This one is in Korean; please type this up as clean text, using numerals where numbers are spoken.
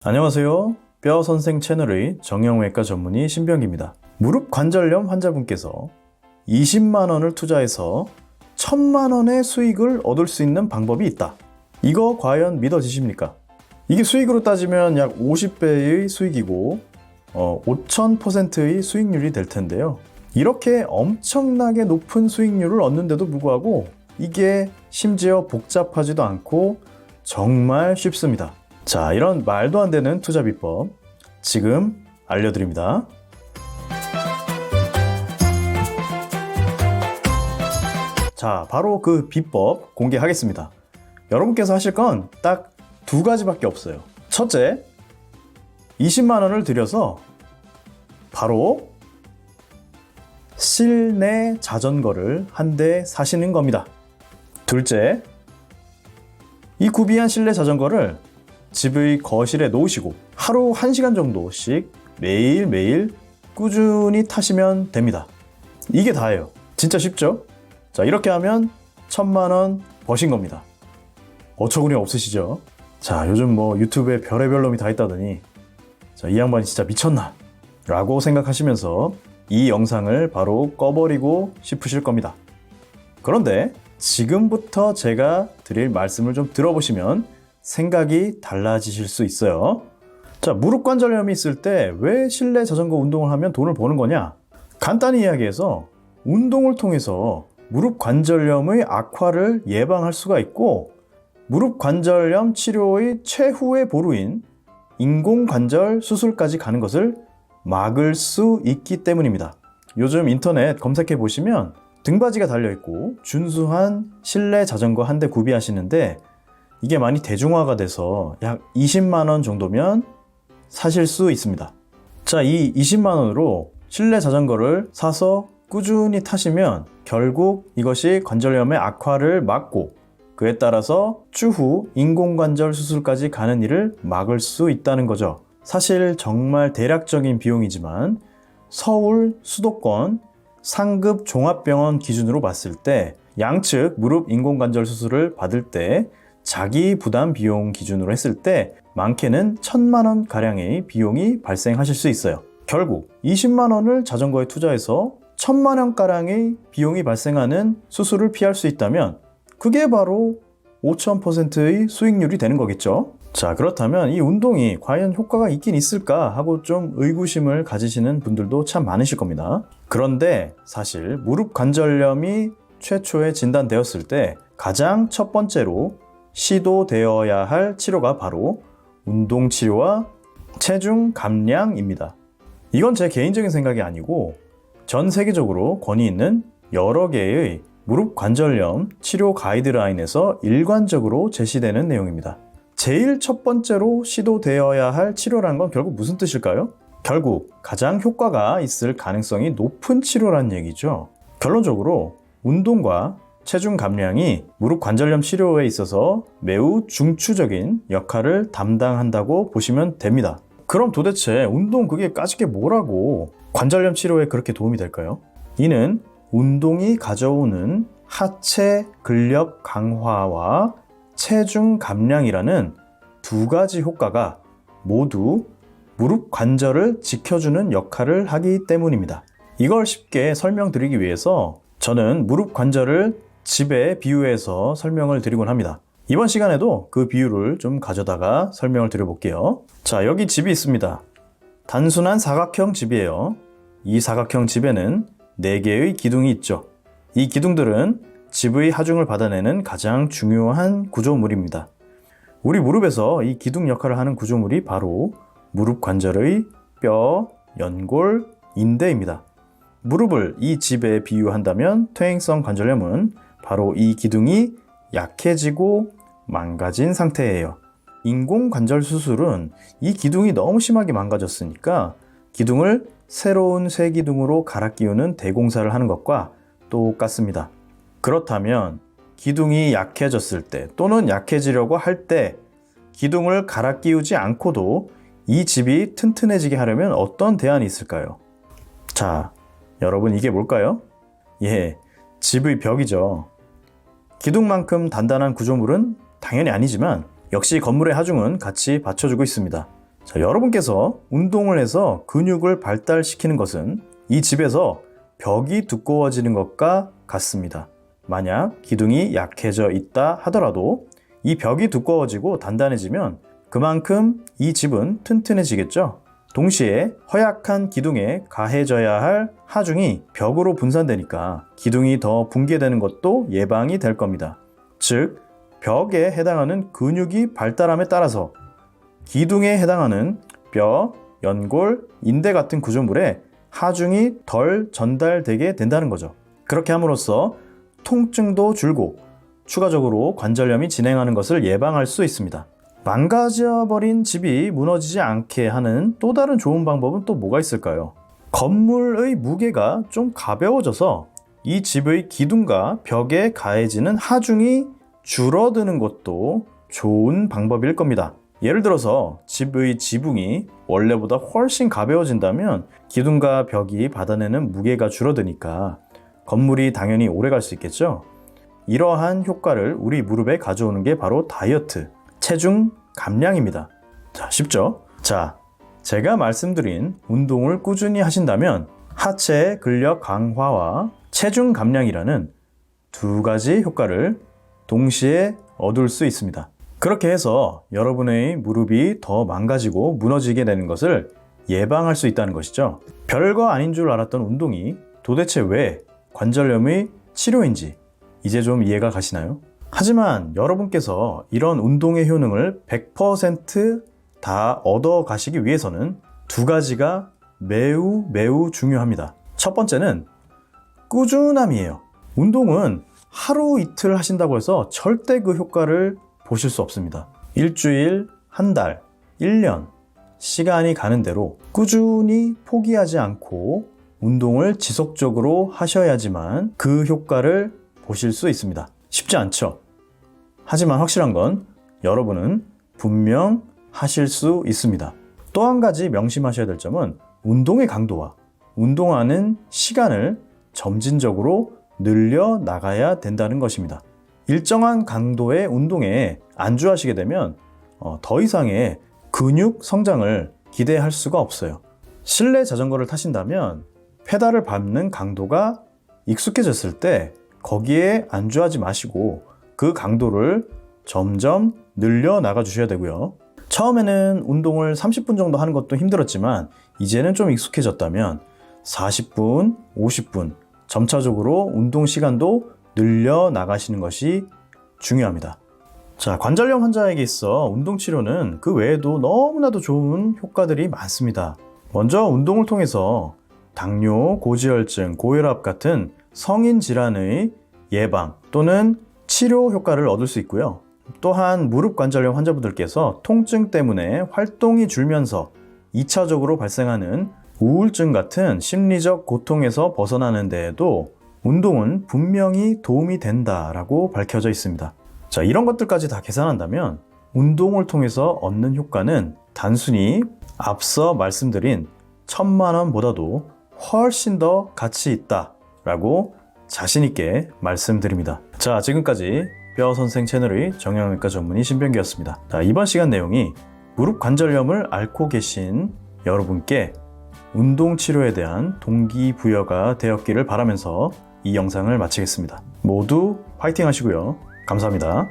안녕하세요. 뼈선생 채널의 정형외과 전문의 신병기입니다. 무릎 관절염 환자분께서 20만 원을 투자해서 1000만 원의 수익을 얻을 수 있는 방법이 있다. 이거 과연 믿어지십니까? 이게 수익으로 따지면 약 50배의 수익이고 5000%의 수익률이 될 텐데요. 이렇게 엄청나게 높은 수익률을 얻는데도 불구하고 이게 심지어 복잡하지도 않고 정말 쉽습니다. 자, 이런 말도 안 되는 투자 비법 지금 알려드립니다. 자, 바로 그 비법 공개하겠습니다. 여러분께서 하실 건 딱 두 가지밖에 없어요. 첫째, 20만 원을 들여서 바로 실내 자전거를 한 대 사시는 겁니다. 둘째, 이 구비한 실내 자전거를 집의 거실에 놓으시고 하루 1시간 정도씩 매일매일 꾸준히 타시면 됩니다. 이게 다예요. 진짜 쉽죠? 자, 이렇게 하면 1000만 원 버신 겁니다. 어처구니 없으시죠? 자, 요즘 유튜브에 별의별 놈이 다 있다더니 이 양반이 진짜 미쳤나? 라고 생각하시면서 이 영상을 바로 꺼버리고 싶으실 겁니다. 그런데 지금부터 제가 드릴 말씀을 좀 들어보시면 생각이 달라지실 수 있어요. 자, 무릎 관절염이 있을 때 왜 실내 자전거 운동을 하면 돈을 버는 거냐? 간단히 이야기해서 운동을 통해서 무릎 관절염의 악화를 예방할 수가 있고 무릎 관절염 치료의 최후의 보루인 인공관절 수술까지 가는 것을 막을 수 있기 때문입니다. 요즘 인터넷 검색해 보시면 등받이가 달려있고 준수한 실내 자전거 한 대 구비하시는데 이게 많이 대중화가 돼서 약 20만 원 정도면 사실 수 있습니다. 자, 이 20만 원으로 실내 자전거를 사서 꾸준히 타시면 결국 이것이 관절염의 악화를 막고 그에 따라서 추후 인공관절 수술까지 가는 일을 막을 수 있다는 거죠. 사실 정말 대략적인 비용이지만 서울 수도권 상급 종합병원 기준으로 봤을 때 양측 무릎 인공관절 수술을 받을 때 자기 부담 비용 기준으로 했을 때 많게는 1000만 원 가량의 비용이 발생하실 수 있어요. 결국 20만 원을 자전거에 투자해서 1000만 원 가량의 비용이 발생하는 수술을 피할 수 있다면 그게 바로 5000%의 수익률이 되는 거겠죠. 자, 그렇다면 이 운동이 과연 효과가 있긴 있을까 하고 좀 의구심을 가지시는 분들도 참 많으실 겁니다. 그런데 사실 무릎 관절염이 최초에 진단되었을 때 가장 첫 번째로 시도되어야 할 치료가 바로 운동치료와 체중 감량입니다. 이건 제 개인적인 생각이 아니고 전 세계적으로 권위 있는 여러 개의 무릎 관절염 치료 가이드라인에서 일관적으로 제시되는 내용입니다. 제일 첫 번째로 시도되어야 할 치료라는 건 결국 무슨 뜻일까요? 결국 가장 효과가 있을 가능성이 높은 치료라는 얘기죠. 결론적으로 운동과 체중 감량이 무릎 관절염 치료에 있어서 매우 중추적인 역할을 담당한다고 보시면 됩니다. 그럼 도대체 운동 그게 까짓게 뭐라고 관절염 치료에 그렇게 도움이 될까요? 이는 운동이 가져오는 하체 근력 강화와 체중 감량이라는 두 가지 효과가 모두 무릎 관절을 지켜주는 역할을 하기 때문입니다. 이걸 쉽게 설명드리기 위해서 저는 무릎 관절을 집에 비유해서 설명을 드리곤 합니다. 이번 시간에도 그 비유를 좀 가져다가 설명을 드려볼게요. 자, 여기 집이 있습니다. 단순한 사각형 집이에요. 이 사각형 집에는 4개의 기둥이 있죠. 이 기둥들은 집의 하중을 받아내는 가장 중요한 구조물입니다. 우리 무릎에서 이 기둥 역할을 하는 구조물이 바로 무릎 관절의 뼈, 연골, 인대입니다. 무릎을 이 집에 비유한다면 퇴행성 관절염은 바로 이 기둥이 약해지고 망가진 상태예요. 인공관절 수술은 이 기둥이 너무 심하게 망가졌으니까 기둥을 새로운 새 기둥으로 갈아 끼우는 대공사를 하는 것과 똑같습니다. 그렇다면 기둥이 약해졌을 때 또는 약해지려고 할 때 기둥을 갈아 끼우지 않고도 이 집이 튼튼해지게 하려면 어떤 대안이 있을까요? 자, 여러분 이게 뭘까요? 예, 집의 벽이죠. 기둥만큼 단단한 구조물은 당연히 아니지만 역시 건물의 하중은 같이 받쳐주고 있습니다. 자, 여러분께서 운동을 해서 근육을 발달시키는 것은 이 집에서 벽이 두꺼워지는 것과 같습니다. 만약 기둥이 약해져 있다 하더라도 이 벽이 두꺼워지고 단단해지면 그만큼 이 집은 튼튼해지겠죠. 동시에 허약한 기둥에 가해져야 할 하중이 벽으로 분산되니까 기둥이 더 붕괴되는 것도 예방이 될 겁니다. 즉, 벽에 해당하는 근육이 발달함에 따라서 기둥에 해당하는 뼈, 연골, 인대 같은 구조물에 하중이 덜 전달되게 된다는 거죠. 그렇게 함으로써 통증도 줄고 추가적으로 관절염이 진행하는 것을 예방할 수 있습니다. 망가져버린 집이 무너지지 않게 하는 또 다른 좋은 방법은 또 뭐가 있을까요? 건물의 무게가 좀 가벼워져서 이 집의 기둥과 벽에 가해지는 하중이 줄어드는 것도 좋은 방법일 겁니다. 예를 들어서 집의 지붕이 원래보다 훨씬 가벼워진다면 기둥과 벽이 받아내는 무게가 줄어드니까 건물이 당연히 오래 갈 수 있겠죠. 이러한 효과를 우리 무릎에 가져오는 게 바로 다이어트, 체중 감량입니다. 자, 쉽죠? 자, 제가 말씀드린 운동을 꾸준히 하신다면 하체 근력 강화와 체중 감량이라는 두 가지 효과를 동시에 얻을 수 있습니다. 그렇게 해서 여러분의 무릎이 더 망가지고 무너지게 되는 것을 예방할 수 있다는 것이죠. 별거 아닌 줄 알았던 운동이 도대체 왜 관절염의 치료인지 이제 좀 이해가 가시나요? 하지만 여러분께서 이런 운동의 효능을 100% 다 얻어 가시기 위해서는 두 가지가 매우 중요합니다. 첫 번째는 꾸준함이에요. 운동은 하루 이틀 하신다고 해서 절대 그 효과를 보실 수 없습니다. 일주일, 한 달, 1년 시간이 가는 대로 꾸준히 포기하지 않고 운동을 지속적으로 하셔야지만 그 효과를 보실 수 있습니다. 쉽지 않죠? 하지만 확실한 건 여러분은 분명 하실 수 있습니다. 또 한 가지 명심하셔야 될 점은 운동의 강도와 운동하는 시간을 점진적으로 늘려 나가야 된다는 것입니다. 일정한 강도의 운동에 안주하시게 되면 더 이상의 근육 성장을 기대할 수가 없어요. 실내 자전거를 타신다면 페달을 밟는 강도가 익숙해졌을 때 거기에 안주하지 마시고 그 강도를 점점 늘려 나가 주셔야 되고요. 처음에는 운동을 30분 정도 하는 것도 힘들었지만 이제는 좀 익숙해졌다면 40분, 50분 점차적으로 운동 시간도 늘려 나가시는 것이 중요합니다. 자, 관절염 환자에게 있어 운동 치료는 그 외에도 너무나도 좋은 효과들이 많습니다. 먼저 운동을 통해서 당뇨, 고지혈증, 고혈압 같은 성인 질환의 예방 또는 치료 효과를 얻을 수 있고요. 또한 무릎 관절염 환자분들께서 통증 때문에 활동이 줄면서 2차적으로 발생하는 우울증 같은 심리적 고통에서 벗어나는 데에도 운동은 분명히 도움이 된다라고 밝혀져 있습니다. 자, 이런 것들까지 다 계산한다면 운동을 통해서 얻는 효과는 단순히 앞서 말씀드린 1,000만 원보다도 훨씬 더 가치 있다라고 자신 있게 말씀드립니다. 자, 지금까지 뼈선생 채널의 정형외과 전문의 신병기였습니다. 자, 이번 시간 내용이 무릎 관절염을 앓고 계신 여러분께 운동 치료에 대한 동기부여가 되었기를 바라면서 이 영상을 마치겠습니다. 모두 파이팅 하시고요. 감사합니다.